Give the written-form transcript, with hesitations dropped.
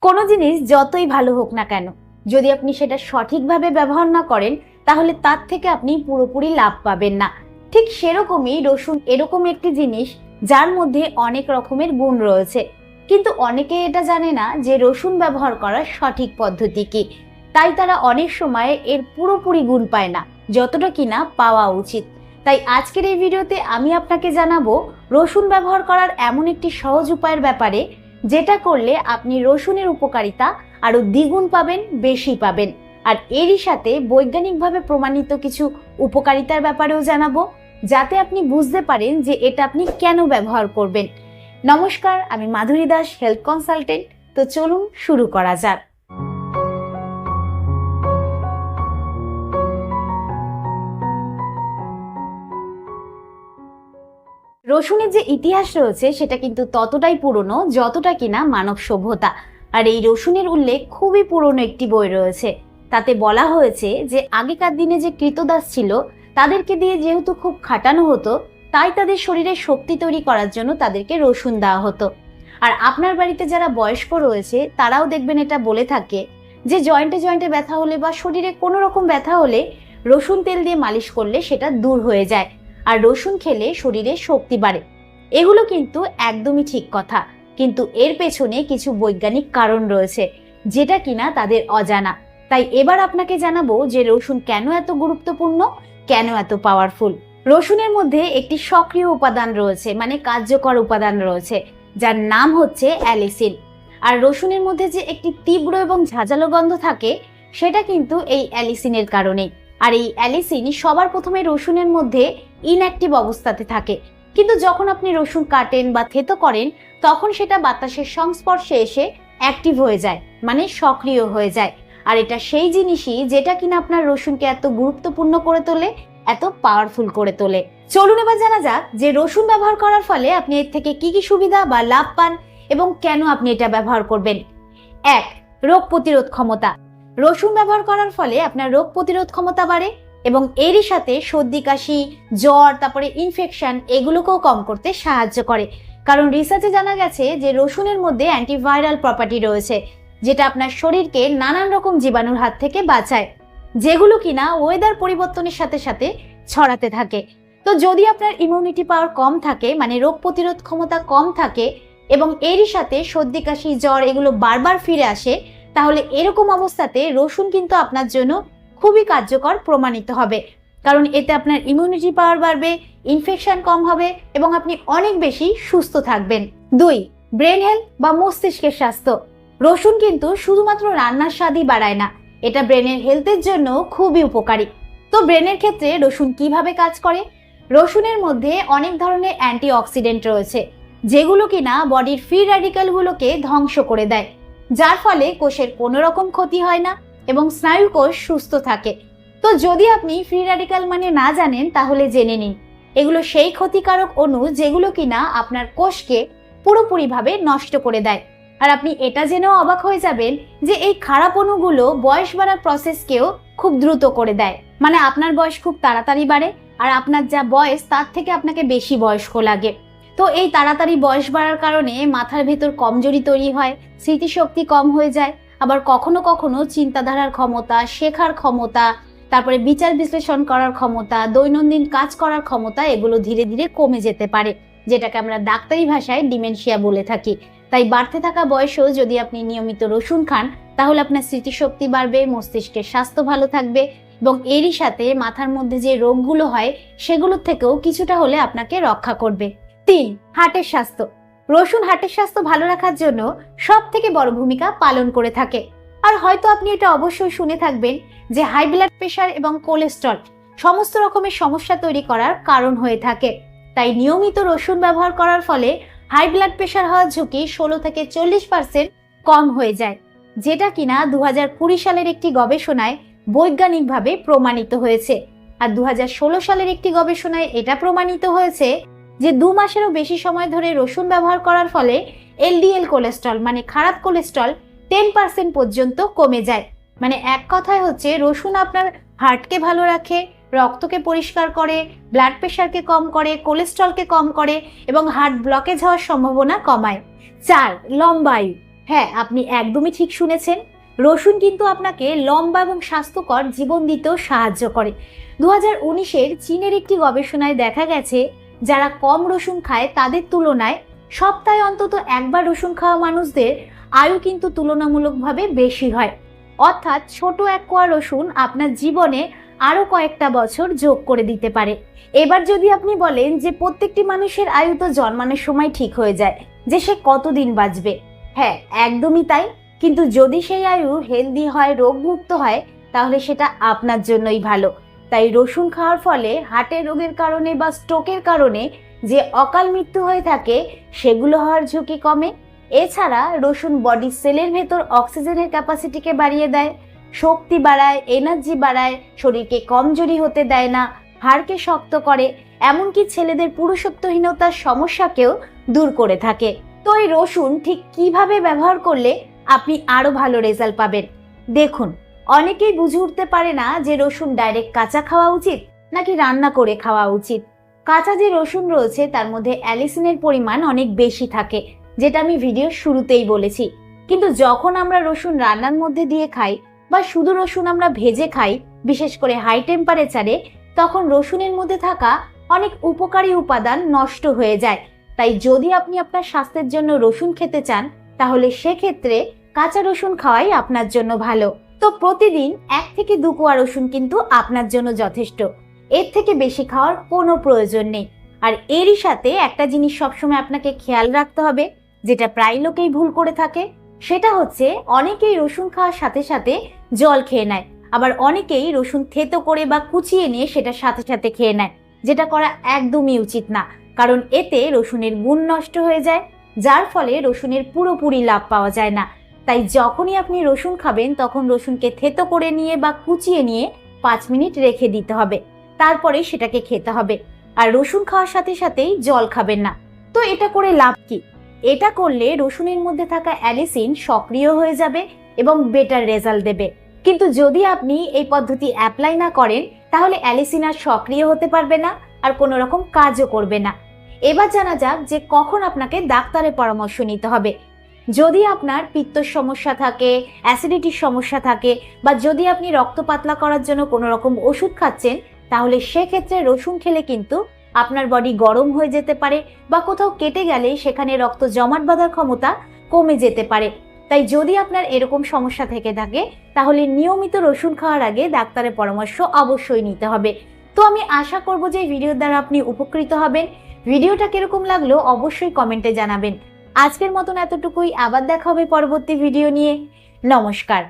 কোনো জিনিস যতই ভালো হোক না কেন, যদি আপনি সেটা সঠিকভাবে ব্যবহার না করেন তাহলে তার থেকে আপনি পুরোপুরি লাভ পাবেন না। ঠিক সেরকমই রসুন এরকম একটি জিনিস যার মধ্যে অনেক রকমের গুণ রয়েছে, কিন্তু অনেকে এটা জানে না যে রসুন ব্যবহার করার সঠিক পদ্ধতি কি। তাই তারা অনেক সময় এর পুরোপুরি গুণ পায় না, যতটা কিনা পাওয়া উচিত। তাই আজকের এই ভিডিওতে আমি আপনাকে জানাবো রসুন ব্যবহার করার এমন একটি সহজ উপায়ের ব্যাপারে, যেটা করলে আপনি রসুনের উপকারিতা আরো দ্বিগুণ পাবেন, বেশি পাবেন। আর এরই সাথে বৈজ্ঞানিকভাবে প্রমাণিত কিছু উপকারিতার ব্যাপারেও জানাবো, যাতে আপনি বুঝতে পারেন যে এটা আপনি কেন ব্যবহার করবেন। নমস্কার, আমি মাধুরী দাস, হেলথ কনসালটেন্ট। তো চলুন শুরু করা যাক। রসুনের যে ইতিহাস রয়েছে সেটা কিন্তু ততটাই পুরনো যতটা কিনা মানব সভ্যতা। আর এই রসুনের উল্লেখ খুবই পুরনো একটি বই রয়েছে। তাতে বলা হয়েছে যে আগেকার দিনে যে কৃতদাস ছিল তাদেরকে দিয়ে যেহেতু খুব খাটানো হতো, তাই তাদের শরীরে শক্তি তৈরি করার জন্য তাদেরকে রসুন দেওয়া হতো। আর আপনার বাড়িতে যারা বয়স্ক রয়েছে তারাও দেখবেন এটা বলে থাকে যে জয়েন্টে জয়েন্টে ব্যথা হলে বা শরীরে কোনো রকম ব্যথা হলে রসুন তেল দিয়ে মালিশ করলে সেটা দূর হয়ে যায়, আর রসুন খেলে শরীরে শক্তি বাড়ে। এগুলো কিন্তু একদমই ঠিক কথা, কিন্তু এর পেছনে কিছু বৈজ্ঞানিক কারণ রয়েছে যেটা কিনা তাদের অজানা। তাই এবার আপনাকে জানাবো যে রসুন কেন এত গুরুত্বপূর্ণ, কেন এত পাওয়ারফুল। রসুনের মধ্যে একটি সক্রিয় উপাদান রয়েছে, মানে কার্যকর উপাদান রয়েছে, যার নাম হচ্ছে অ্যালিসিন। আর রসুনের মধ্যে যে একটি তীব্র এবং ঝাঁঝালো গন্ধ থাকে সেটা কিন্তু এই অ্যালিসিনের কারণেই। আর এই অ্যালিসিন সবার প্রথমে রসুনের মধ্যে ইনঅ্যাক্টিভ অবস্থাতে থাকে, কিন্তু যখন আপনি রসুন কাটেন বা থেতো করেন তখন সেটা বাতাসের সংস্পর্শে এসে অ্যাক্টিভ হয়ে যায়, মানে সক্রিয় হয়ে যায়। আর এটা সেই জিনিসই যেটা কিনা আপনার রসুনকে এত গুরুত্বপূর্ণ করে তোলে, এত পাওয়ারফুল করে তোলে। চলুন এবার জানা যাক যে রসুন ব্যবহার করার ফলে আপনি এর থেকে কি কি সুবিধা বা লাভ পান এবং কেন আপনি এটা ব্যবহার করবেন। 1. রোগ প্রতিরোধ ক্ষমতা। রসুন ব্যবহার করার ফলে আপনার রোগ প্রতিরোধ ক্ষমতা বাড়ে এবং এরই সাথে সর্দি কাশি, জ্বর, তারপরে ইনফেকশন এগুলোকেও কম করতে সাহায্য করে। কারণ রিসার্চে জানা গেছে যে রসুনের মধ্যে অ্যান্টিভাইরাল প্রপার্টি রয়েছে, যেটা আপনার শরীরকে নানান রকম জীবাণুর হাত থেকে বাঁচায়, যেগুলো কিনা ওয়েদার পরিবর্তনের সাথে সাথে ছড়াতে থাকে। তো যদি আপনার ইমিউনিটি পাওয়ার কম থাকে, মানে রোগ প্রতিরোধ ক্ষমতা কম থাকে, এবং এরই সাথে সর্দি কাশি জ্বর এগুলো বারবার ফিরে আসে, তাহলে এরকম অবস্থাতে রসুন কিন্তু আপনার জন্য খুবই কার্যকর প্রমাণিত হবে। কারণ এতে আপনার ইমিউনিটি পাওয়ার বাড়বে, ইনফেকশন কম হবে এবং আপনি অনেক বেশি সুস্থ থাকবেন। 2. ব্রেন হেলথ বা মস্তিষ্কের স্বাস্থ্য। রসুন কিন্তু শুধুমাত্র রান্নার স্বাদই বাড়ায় না, এটা ব্রেনের হেলথের জন্য খুবই উপকারী। তো ব্রেনের ক্ষেত্রে রসুন কিভাবে কাজ করে? রসুনের মধ্যে অনেক ধরনের অ্যান্টিঅক্সিডেন্ট রয়েছে, যেগুলো কিনা বডির ফ্রি র্যাডিক্যালগুলোকে ধ্বংস করে দেয়, যার ফলে কোষের কোনো রকম ক্ষতি হয় না এবং স্নায়ু কোষ সুস্থ থাকে। তো যদি আপনি ফ্রি র্যাডিক্যাল মানে না জানেন তাহলে জেনে নিন, এগুলো সেই ক্ষতিকারক অণু যেগুলো কিনা আপনার কোষকে পুরোপুরিভাবে নষ্ট করে দেয়। আর আপনি এটা জেনেও অবাক হয়ে যাবেন যে এই খারাপ অণুগুলো বয়স বাড়ার প্রসেসকেও খুব দ্রুত করে দেয়, মানে আপনার বয়স খুব তাড়াতাড়ি বাড়ে আর আপনার যা বয়স তার থেকে আপনাকে বেশি বয়স্ক লাগে। তো এই তাড়াতাড়ি বয়স বাড়ার কারণে মাথার ভেতর কমজোরি তৈরি হয়, স্মৃতিশক্তি কম হয়ে যায়, আবার কখনো কখনো চিন্তাধারার ক্ষমতা, শেখার ক্ষমতা, তারপরে বিচার বিশ্লেষণ করার ক্ষমতা, দৈনন্দিন কাজ করার ক্ষমতা এগুলো ধীরে ধীরে কমে যেতে পারে, যেটাকে আমরা ডাক্তারি ভাষায় ডিমেনশিয়া বলে থাকি। তাই বাড়তে থাকা বয়সেও যদি আপনি নিয়মিত রসুন খান তাহলে আপনার স্মৃতিশক্তি বাড়বে, মস্তিষ্কের স্বাস্থ্য ভালো থাকবে এবং এরই সাথে মাথার মধ্যে যে রোগগুলো হয় সেগুলোর থেকেও কিছুটা হলে আপনাকে রক্ষা করবে। 3. হার্টের স্বাস্থ্য। রসুন হার্টের স্বাস্থ্য ভালো রাখার জন্য সব থেকে বড় ভূমিকা পালন করে থাকে। আর হয়তো আপনি এটা অবশ্যই শুনে থাকবেন যে হাই ব্লাড প্রেশার এবং কোলেস্ট্রল সমস্ত রকমের সমস্যা তৈরি করার কারণ হয়ে থাকে। তাই নিয়মিত রসুন ব্যবহার করার ফলে হাই ব্লাড প্রেশার হওয়ার ঝুঁকি 16 থেকে 40% কম হয়ে যায়, যেটা কিনা 2020 সালের একটি গবেষণায় বৈজ্ঞানিকভাবে প্রমাণিত হয়েছে। আর 2016 সালের একটি গবেষণায় এটা প্রমাণিত হয়েছে যে 2 মাসেরও বেশি সময় ধরে রসুন ব্যবহার করার ফলে এলডিএল কোলেস্ট্রল মানে খারাপ কোলেস্ট্রল 10% পর্যন্ত কমে যায়। মানে এক কথায় হচ্ছে রসুন আপনার হার্টকে ভালো রাখে, রক্তকে পরিষ্কার করে, ব্লাড প্রেশারকে কম করে, কোলেস্ট্রলকে কম করে এবং হার্ট ব্লকেজ হওয়ার সম্ভাবনা কমায়। 4. লম্বা আয়ু। হ্যাঁ, আপনি একদমই ঠিক শুনেছেন। রসুন কিন্তু আপনাকে লম্বা এবং স্বাস্থ্যকর জীবন দিতেও সাহায্য করে। 2019-এর চীনের একটি গবেষণায় দেখা গেছে, যারা কম রসুন খায় তাদের তুলনায় সপ্তাহে অন্তত একবার রসুন খাওয়া মানুষদের আয়ু কিন্তু তুলনামূলকভাবে বেশি হয়। অর্থাৎ ছোট এক কোয়া রসুন আপনার জীবনে আরও কয়েকটা বছর যোগ করে দিতে পারে। এবার যদি আপনি বলেন যে প্রত্যেকটি মানুষের আয়ু তো জন্মানোর সময় ঠিক হয়ে যায়, যে সে কতদিন বাঁচবে। হ্যাঁ, একদমই তাই। কিন্তু যদি সেই আয়ু হেলদি হয়, রোগমুক্ত হয়, তাহলে সেটা আপনার জন্যই ভালো। তাই রসুন খাওয়ার ফলে হার্টের রোগের কারণে বা স্ট্রোকের কারণে যে অকাল মৃত্যু হয়ে থাকে সেগুলো হওয়ার ঝুঁকি কমে। এছাড়া রসুন বডির সেলের ভেতর অক্সিজেনের ক্যাপাসিটিকে বাড়িয়ে দেয়, শক্তি বাড়ায়, এনার্জি বাড়ায়, শরীরকে কমজোরি হতে দেয় না, হাড়কে শক্ত করে, এমনকি ছেলেদের পুরুষত্বহীনতার সমস্যাকেও দূর করে থাকে। তো এই রসুন ঠিক কিভাবে ব্যবহার করলে আপনি আরো ভালো রেজাল্ট পাবেন? দেখুন, অনেকেই বুঝে উঠতে পারে না যে রসুন ডাইরেক্ট কাঁচা খাওয়া উচিত নাকি রান্না করে খাওয়া উচিত। কাঁচা যে রসুন রয়েছে তার মধ্যে অ্যালিসিনের পরিমাণ অনেক বেশি থাকে, যেটা আমি ভিডিওর শুরুতেই বলেছি। কিন্তু যখন আমরা রসুন রান্নার মধ্যে দিয়ে খাই বা শুধু রসুন আমরা ভেজে খাই, বিশেষ করে হাই টেম্পারেচারে, তখন রসুনের মধ্যে থাকা অনেক উপকারী উপাদান নষ্ট হয়ে যায়। তাই যদি আপনি আপনার স্বাস্থ্যের জন্য রসুন খেতে চান, তাহলে সেক্ষেত্রে কাঁচা রসুন খাওয়াই আপনার জন্য ভালো। তো প্রতিদিন 1 থেকে 2 কোয়া রসুন কিন্তু আপনার জন্য যথেষ্ট। এর থেকে বেশি খাওয়ার কোনো প্রয়োজন নেই। আর এরই সাথে একটা জিনিস সবসময় আপনাকে খেয়াল রাখতে হবে, যেটা প্রায় লোকেই ভুল করে থাকে, সেটা হচ্ছে অনেকেই রসুন খাওয়ার সাথে সাথে জল খেয়ে নেয়। আবার অনেকেই রসুন থেতো করে বা কুচিয়ে নিয়ে সেটা সাথে সাথে খেয়ে নেয়, যেটা করা একদমই উচিত না। কারণ এতে রসুনের গুণ নষ্ট হয়ে যায়, যার ফলে রসুনের পুরোপুরি লাভ পাওয়া যায় না। তাই যখনই আপনি রসুন খাবেন তখন রসুনকে থেতো করে নিয়ে বা কুচিয়ে নিয়ে 5 মিনিট রেখে দিতে হবে, তারপরে সেটাকে খেতে হবে। আর রসুন খাওয়ার সাথে সাথেই জল খাবেন না। তো এটা করে লাভ কি? এটা করলে রসুনের মধ্যে থাকা অ্যালিসিন সক্রিয় হয়ে যাবে এবং বেটার রেজাল্ট দেবে। কিন্তু যদি আপনি এই পদ্ধতি অ্যাপ্লাই না করেন, তাহলে অ্যালিসিন আর সক্রিয় হতে পারবে না, আর কোনো রকম কাজও করবে না। এবার জানা যাক যে কখন আপনাকে ডাক্তারের পরামর্শ নিতে হবে। যদি আপনার পিত্তর সমস্যা থাকে, অ্যাসিডিটির সমস্যা থাকে, বা যদি আপনি রক্ত পাতলা করার জন্য কোনো রকম ওষুধ খাচ্ছেন, তাহলে সেক্ষেত্রে রসুন খেলে কিন্তু আপনার বডি গরম হয়ে যেতে পারে, বা কোথাও কেটে গেলে সেখানে রক্ত জমাট বাঁধার ক্ষমতা কমে যেতে পারে। তাই যদি আপনার এরকম সমস্যা থেকে থাকে, তাহলে নিয়মিত রসুন খাওয়ার আগে ডাক্তারের পরামর্শ অবশ্যই নিতে হবে। তো আমি আশা করব যে ভিডিওর দ্বারা আপনি উপকৃত হবেন। ভিডিওটা কিরকম লাগলো অবশ্যই কমেন্টে জানাবেন। আজকের মতন এতটুকুই, আবার দেখা হবে পরবর্তী ভিডিও নিয়ে। নমস্কার।